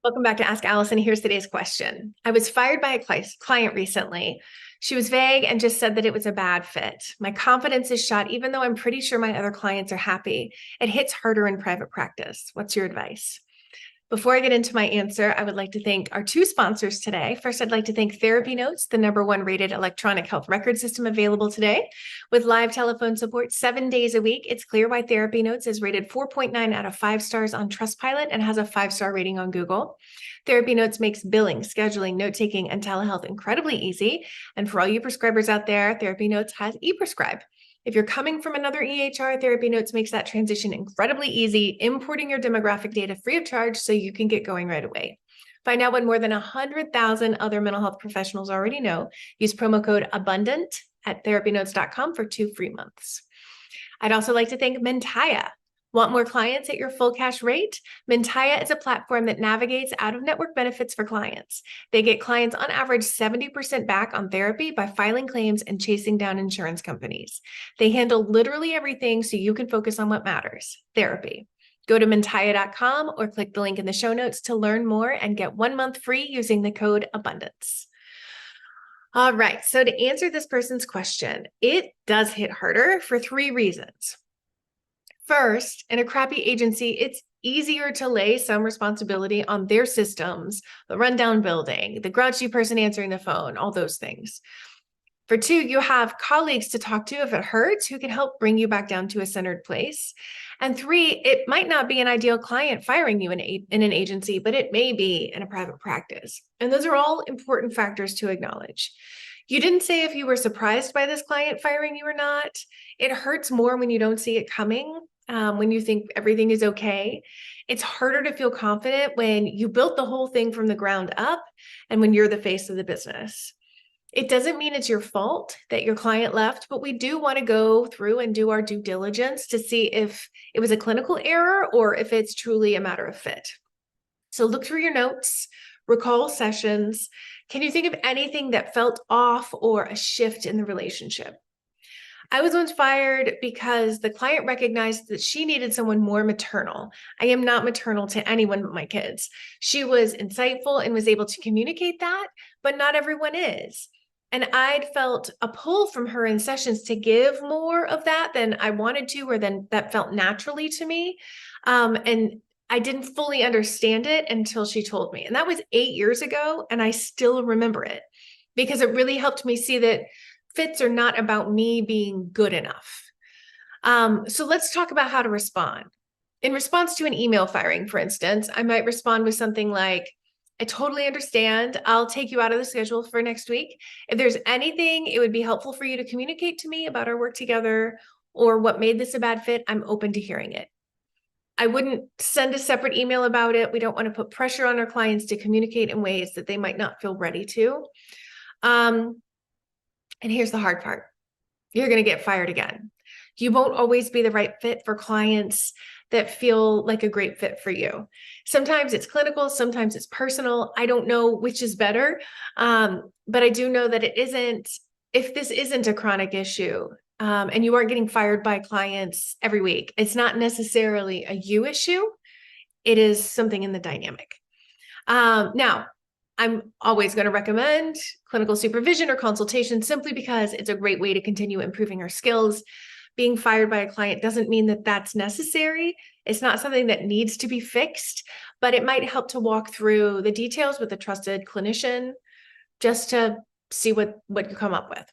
Welcome back to Ask Allison. Here's today's question. I was fired by a client recently. She was vague and just said that it was a bad fit. My confidence is shot, even though I'm pretty sure my other clients are happy. It hits harder in private practice. What's your advice? Before I get into my answer, I would like to thank our two sponsors today. First, I'd like to thank Therapy Notes, the #1 rated electronic health record system available today. With live telephone support 7 days a week, it's clear why Therapy Notes is rated 4.9 out of 5 stars on Trustpilot and has a 5-star rating on Google. Therapy Notes makes billing, scheduling, note-taking, and telehealth incredibly easy. And for all you prescribers out there, Therapy Notes has ePrescribe. If you're coming from another EHR, Therapy Notes makes that transition incredibly easy, importing your demographic data free of charge so you can get going right away. Find out what more than 100,000 other mental health professionals already know. Use promo code ABUNDANT at therapynotes.com for 2 free months. I'd also like to thank Mentaya. Want more clients at your full cash rate? Mentaya is a platform that navigates out-of-network benefits for clients. They get clients on average 70% back on therapy by filing claims and chasing down insurance companies. They handle literally everything so you can focus on what matters, therapy. Go to mentaya.com or click the link in the show notes to learn more and get 1 month free using the code ABUNDANCE. All right, so to answer this person's question, it does hit harder for 3 reasons. First, in a crappy agency, it's easier to lay some responsibility on their systems, the rundown building, the grouchy person answering the phone, all those things. For 2, you have colleagues to talk to if it hurts who can help bring you back down to a centered place. And 3, it might not be an ideal client firing you in an agency, but it may be in a private practice. And those are all important factors to acknowledge. You didn't say if you were surprised by this client firing you or not. It hurts more when you don't see it coming. When you think everything is okay. It's harder to feel confident when you built the whole thing from the ground up and when you're the face of the business. It doesn't mean it's your fault that your client left, but we do want to go through and do our due diligence to see if it was a clinical error or if it's truly a matter of fit. So look through your notes, recall sessions. Can you think of anything that felt off or a shift in the relationship? I was once fired because the client recognized that she needed someone more maternal. I am not maternal to anyone but my kids. She was insightful and was able to communicate that, but not everyone is. And I'd felt a pull from her in sessions to give more of that than I wanted to, or than that felt naturally to me. And I didn't fully understand it until she told me. And that was 8 years ago, and I still remember it because it really helped me see that fits are not about me being good enough. So let's talk about how to respond. In response to an email firing, for instance, I might respond with something like, I totally understand. I'll take you out of the schedule for next week. If there's anything it would be helpful for you to communicate to me about our work together or what made this a bad fit, I'm open to hearing it. I wouldn't send a separate email about it. We don't want to put pressure on our clients to communicate in ways that they might not feel ready to. And here's the hard part. You're going to get fired again. You won't always be the right fit for clients that feel like a great fit for you. Sometimes it's clinical, sometimes it's personal. I don't know which is better, but I do know that if this isn't a chronic issue, and you aren't getting fired by clients every week, it's not necessarily a you issue. It is something in the dynamic. Now, I'm always going to recommend clinical supervision or consultation simply because it's a great way to continue improving our skills. Being fired by a client doesn't mean that that's necessary. It's not something that needs to be fixed, but it might help to walk through the details with a trusted clinician just to see what you come up with.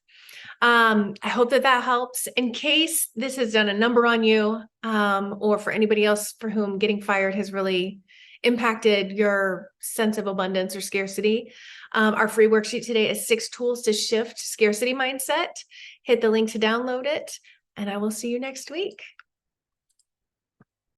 I hope that helps. In case this has done a number on you, or for anybody else for whom getting fired has really impacted your sense of abundance or scarcity. Our free worksheet today is 6 tools to shift scarcity mindset. Hit the link to download it, and I will see you next week.